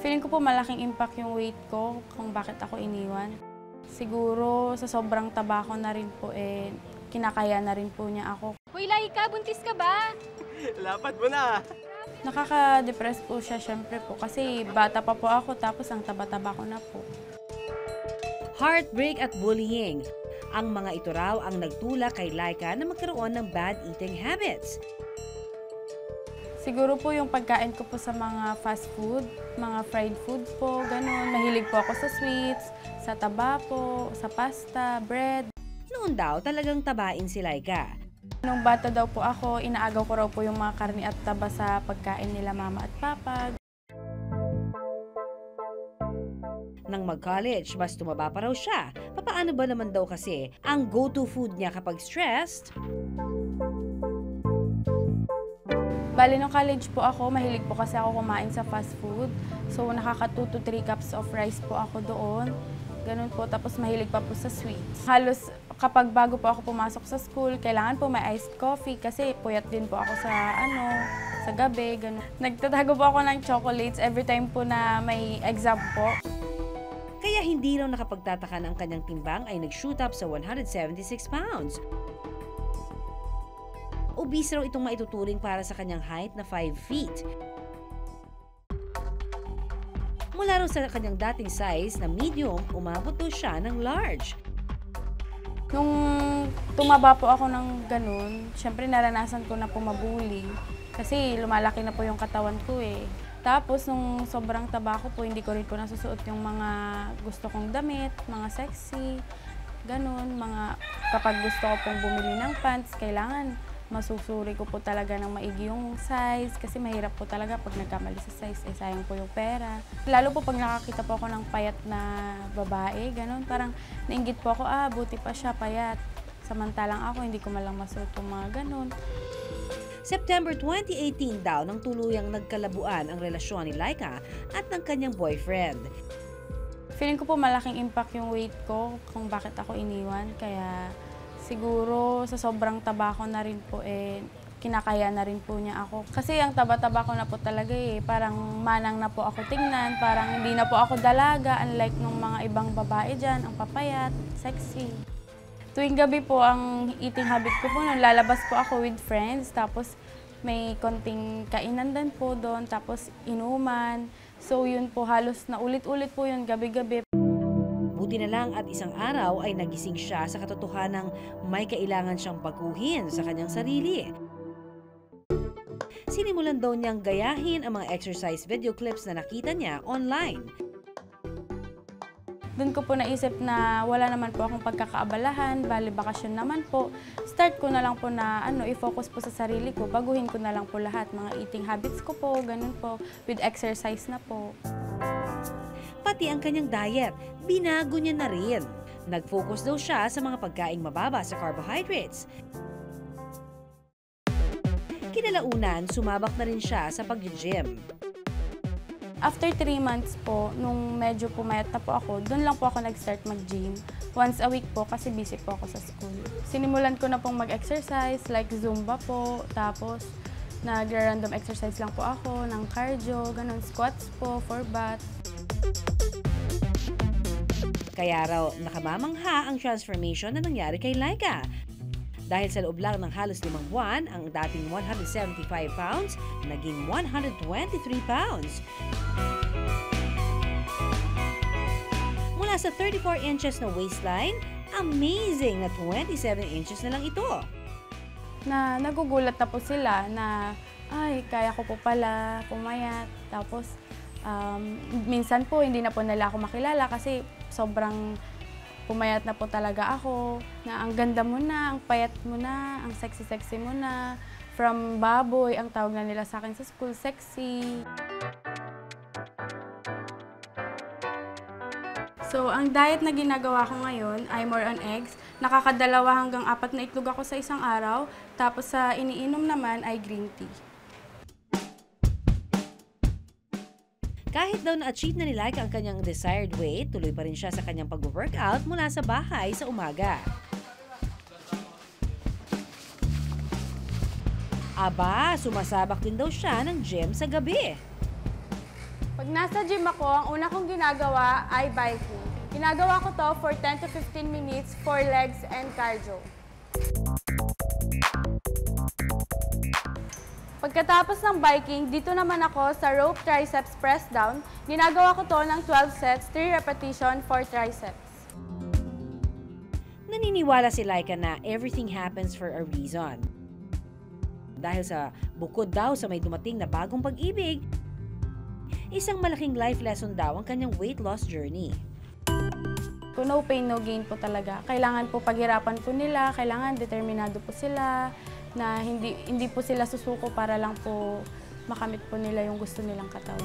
Feeling ko po malaking impact yung weight ko kung bakit ako iniwan. Siguro sa sobrang taba ko na rin po kinakaya na rin po niya ako. Hoy, Laika, buntis ka ba? Lapad mo na. Nakaka-depress po siya syempre po kasi bata pa po ako tapos ang taba-taba ko na po. Heartbreak at bullying. Ang mga ito raw ang nagtulak kay Laika na magkaroon ng bad eating habits. Siguro po yung pagkain ko po sa mga fast food, mga fried food po, ganun. Mahilig po ako sa sweets, sa taba po, sa pasta, bread. Noon daw talagang tabain si Laika. Nung bata daw po ako, inaagaw ko raw po yung mga karne at taba sa pagkain nila mama at papa. Nang mag-college, mas tumaba pa raw siya. Papaano ba naman daw kasi ang go-to food niya kapag stressed? Bali, nung college po ako, mahilig po kasi ako kumain sa fast food. So, nakaka 2 to 3 cups of rice po ako doon. Ganun po. Tapos, mahilig pa po sa sweets. Halos kapag bago po ako pumasok sa school, kailangan po may iced coffee kasi puyat din po ako sa gabi. Ganun. Nagtatago po ako ng chocolates every time po na may exam po. Kaya hindi raw nakapagtataka na ang kanyang timbang ay nag-shoot up sa 176 pounds. Obese raw itong maituturing para sa kanyang height na 5 feet. Mula raw sa kanyang dating size na medium, umabot daw siya ng large. Nung tumaba po ako ng ganun, syempre naranasan ko na po mabuli kasi lumalaki na po yung katawan ko eh. Tapos nung sobrang taba ko po, hindi ko rin po nasusuot yung mga gusto kong damit, mga sexy, ganun. Kapag gusto ko pong bumili ng pants, kailangan masusuri ko po talaga ng maigi yung size kasi mahirap po talaga pag nagkamali sa size, sayang po yung pera. Lalo po pag nakakita po ako ng payat na babae, ganun, parang nainggit po ako, buti pa siya payat. Samantalang ako, hindi ko malang masuot yung mga ganun. September 2018 daw nang tuluyang nagkalabuan ang relasyon ni Laika at ng kanyang boyfriend. Feeling ko po malaking impact yung weight ko kung bakit ako iniwan, kaya siguro sa sobrang taba ko na rin po kinakaya na rin po niya ako. Kasi ang taba-taba ko na po talaga parang manang na po ako tingnan, parang hindi na po ako dalaga, unlike nung mga ibang babae dyan, ang papayat, sexy. Tuwing gabi po ang eating habit ko po, lalabas po ako with friends, tapos may konting kainan din po doon, tapos inuman. So yun po, halos na ulit-ulit po yun gabi-gabi. Buti na lang at isang araw ay nagising siya sa katotohanang may kailangan siyang baguhin sa kanyang sarili. Sinimulan daw niyang gayahin ang mga exercise video clips na nakita niya online. Doon ko po naisip na wala naman po akong pagkakaabalahan, bali bakasyon naman po. Start ko na lang po na i-focus po sa sarili ko, baguhin ko na lang po lahat, mga eating habits ko po, ganun po, with exercise na po. Pati ang kanyang diet, binago niya na rin. Nag-focus daw siya sa mga pagkaing mababa sa carbohydrates. Kinalaunan, sumabak na rin siya sa pag-gym. After 3 months po, nung medyo pumayat na po ako, doon lang po ako nag-start mag-gym. Once a week po kasi busy po ako sa school. Sinimulan ko na pong mag-exercise like Zumba po, tapos nag-random exercise lang po ako ng cardio, ganun, squats po, for butt. Kaya raw nakamamangha ang transformation na nangyari kay Laika. Dahil sa loob lang ng halos 5 buwan, ang dating 175 pounds naging 123 pounds. Mula sa 34 inches na waistline, amazing na 27 inches na lang ito. Nagugulat na po sila na, ay, kaya ko po pala pumayat. Tapos, minsan po hindi na po nila ako makilala kasi sobrang pumayat na po talaga ako, na ang ganda mo na, ang payat mo na, ang sexy-sexy mo na. From baboy, ang tawag na nila sa akin sa school, sexy. So, ang diet na ginagawa ko ngayon ay more on eggs. Nakakadalawa hanggang 4 na itlog ako sa isang araw. Tapos sa iniinom naman ay green tea. Kahit daw na-achieve na ni Laika ang kanyang desired weight, tuloy pa rin siya sa kanyang pag-workout mula sa bahay sa umaga. Aba, sumasabak din daw siya ng gym sa gabi. Pag nasa gym ako, ang una kong ginagawa ay biking. Ginagawa ko to for 10 to 15 minutes for legs and cardio. Pagkatapos ng biking, dito naman ako sa rope triceps press down. Ginagawa ko to ng 12 sets, 3 repetition for triceps. Naniniwala si Laika na everything happens for a reason. Dahil sa bukod daw sa may dumating na bagong pag-ibig, isang malaking life lesson daw ang kanyang weight loss journey. Kung no pain, no gain po talaga. Kailangan po paghirapan po nila, kailangan determinado po sila, na hindi po sila susuko para lang po makamit po nila yung gusto nilang katawan.